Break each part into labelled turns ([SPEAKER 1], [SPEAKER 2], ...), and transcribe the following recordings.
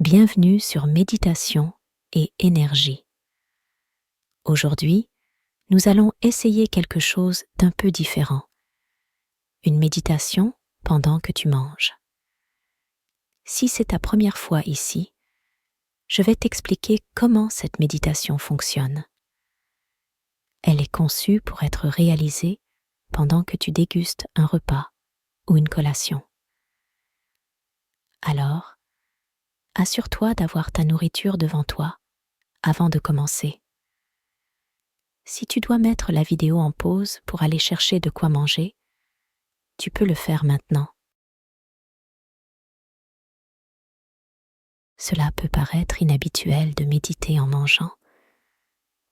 [SPEAKER 1] Bienvenue sur Méditation et énergie. Aujourd'hui, nous allons essayer quelque chose d'un peu différent. Une méditation pendant que tu manges. Si c'est ta première fois ici, je vais t'expliquer comment cette méditation fonctionne. Elle est conçue pour être réalisée pendant que tu dégustes un repas ou une collation. Alors, assure-toi d'avoir ta nourriture devant toi avant de commencer. Si tu dois mettre la vidéo en pause pour aller chercher de quoi manger, tu peux le faire maintenant. Cela peut paraître inhabituel de méditer en mangeant,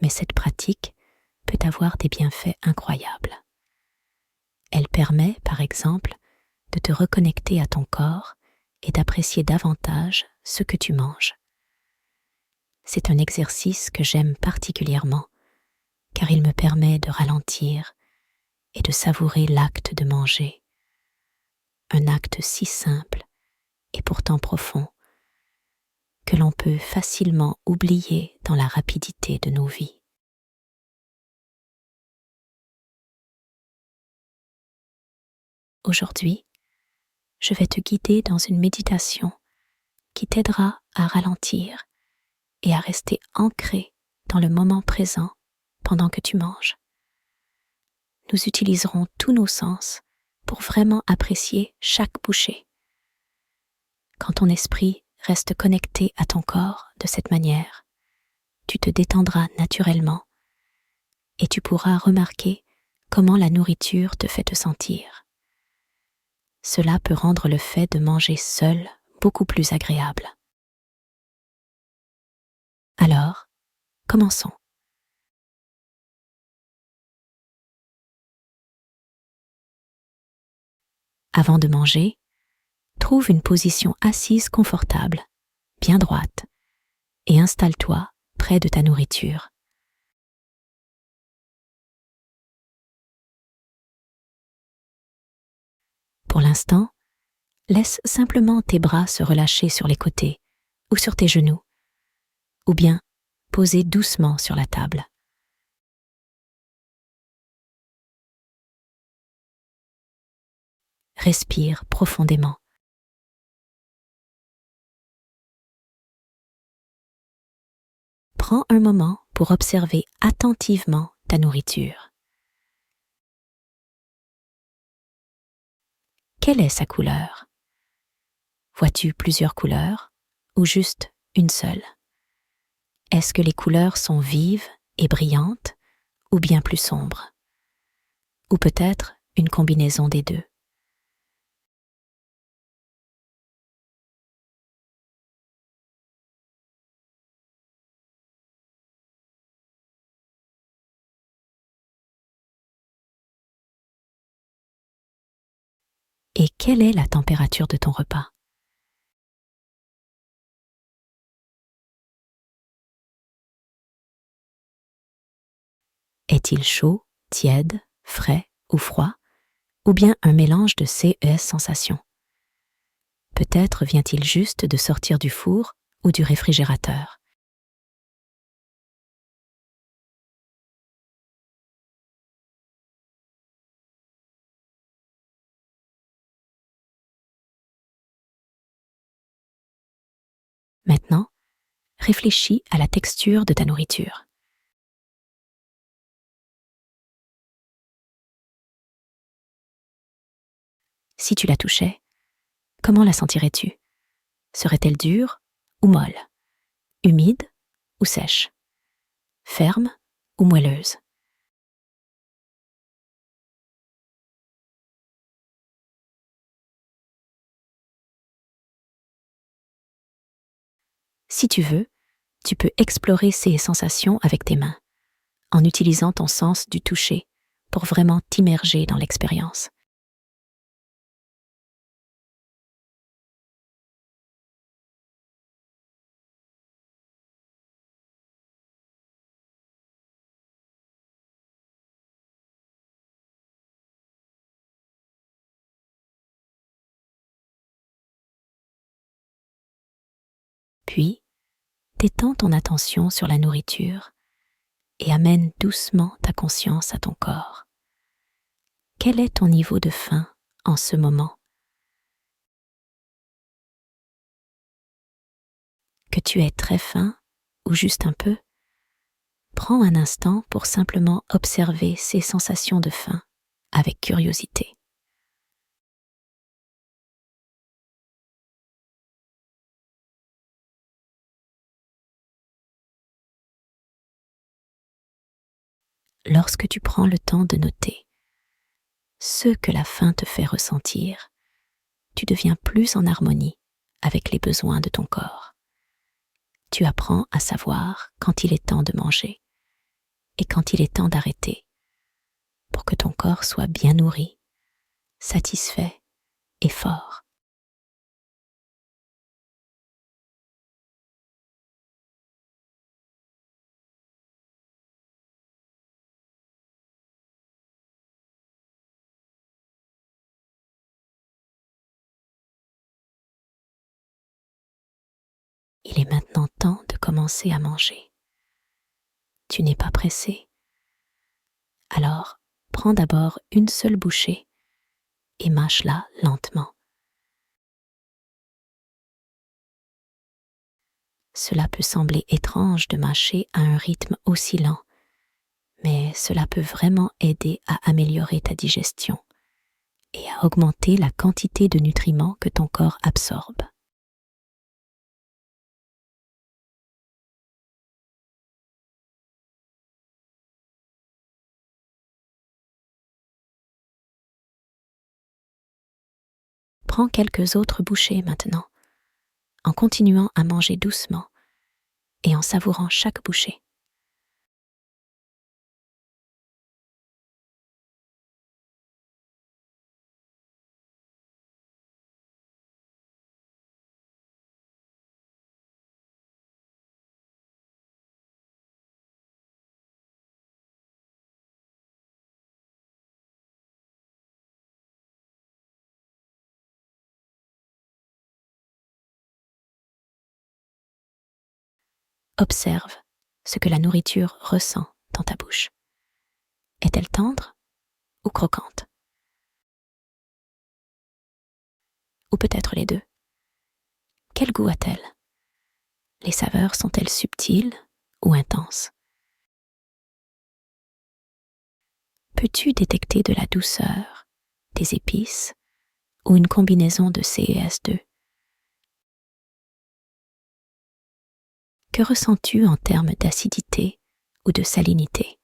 [SPEAKER 1] mais cette pratique peut avoir des bienfaits incroyables. Elle permet, par exemple, de te reconnecter à ton corps et d'apprécier davantage ce que tu manges. C'est un exercice que j'aime particulièrement, car il me permet de ralentir et de savourer l'acte de manger. Un acte si simple et pourtant profond, que l'on peut facilement oublier dans la rapidité de nos vies. Aujourd'hui, je vais te guider dans une méditation qui t'aidera à ralentir et à rester ancré dans le moment présent pendant que tu manges. Nous utiliserons tous nos sens pour vraiment apprécier chaque bouchée. Quand ton esprit reste connecté à ton corps de cette manière, tu te détendras naturellement et tu pourras remarquer comment la nourriture te fait te sentir. Cela peut rendre le fait de manger seul beaucoup plus agréable. Alors, commençons. Avant de manger, trouve une position assise confortable, bien droite, et installe-toi près de ta nourriture. Pour l'instant, laisse simplement tes bras se relâcher sur les côtés ou sur tes genoux, ou bien poser doucement sur la table. Respire profondément. Prends un moment pour observer attentivement ta nourriture. Quelle est sa couleur? Vois-tu plusieurs couleurs ou juste une seule? Est-ce que les couleurs sont vives et brillantes ou bien plus sombres? Ou peut-être une combinaison des deux? Et quelle est la température de ton repas? Est-il chaud, tiède, frais ou froid? Ou bien un mélange de ces sensations? Peut-être vient-il juste de sortir du four ou du réfrigérateur. Maintenant, réfléchis à la texture de ta nourriture. Si tu la touchais, comment la sentirais-tu? Serait-elle dure ou molle? Humide ou sèche? Ferme ou moelleuse? Si tu veux, tu peux explorer ces sensations avec tes mains, en utilisant ton sens du toucher pour vraiment t'immerger dans l'expérience. Puis, détends ton attention sur la nourriture et amène doucement ta conscience à ton corps. Quel est ton niveau de faim en ce moment? Que tu aies très faim ou juste un peu, prends un instant pour simplement observer ces sensations de faim avec curiosité. Lorsque tu prends le temps de noter ce que la faim te fait ressentir, tu deviens plus en harmonie avec les besoins de ton corps. Tu apprends à savoir quand il est temps de manger et quand il est temps d'arrêter pour que ton corps soit bien nourri, satisfait et fort. Il est maintenant temps de commencer à manger. Tu n'es pas pressé. Alors, prends d'abord une seule bouchée et mâche-la lentement. Cela peut sembler étrange de mâcher à un rythme aussi lent, mais cela peut vraiment aider à améliorer ta digestion et à augmenter la quantité de nutriments que ton corps absorbe. Prends quelques autres bouchées maintenant, en continuant à manger doucement et en savourant chaque bouchée. Observe ce que la nourriture ressent dans ta bouche. Est-elle tendre ou croquante? Ou peut-être les deux? Quel goût a-t-elle? Les saveurs sont-elles subtiles ou intenses? Peux-tu détecter de la douceur, des épices ou une combinaison de CES2? Que ressens-tu en termes d'acidité ou de salinité?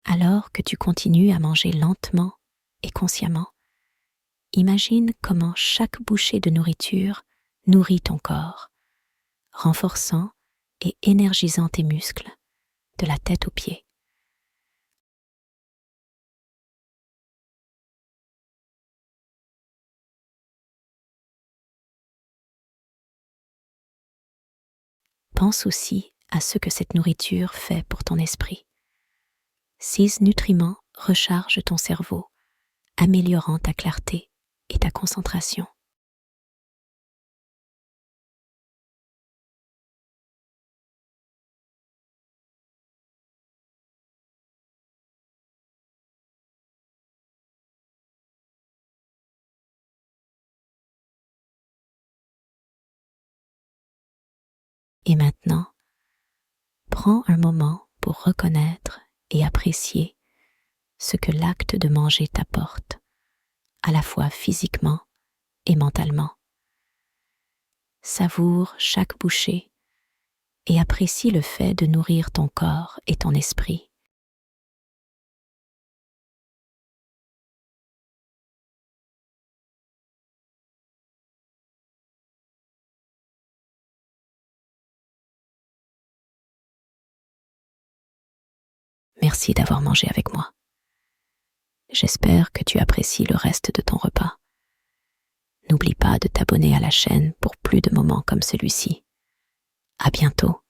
[SPEAKER 1] Alors que tu continues à manger lentement et consciemment, imagine comment chaque bouchée de nourriture nourrit ton corps, renforçant et énergisant tes muscles, de la tête aux pieds. Pense aussi à ce que cette nourriture fait pour ton esprit. Ces nutriments rechargent ton cerveau, améliorant ta clarté et ta concentration. Et maintenant, prends un moment pour reconnaître et apprécier ce que l'acte de manger t'apporte, à la fois physiquement et mentalement. Savoure chaque bouchée et apprécie le fait de nourrir ton corps et ton esprit. Merci d'avoir mangé avec moi. J'espère que tu apprécies le reste de ton repas. N'oublie pas de t'abonner à la chaîne pour plus de moments comme celui-ci. À bientôt.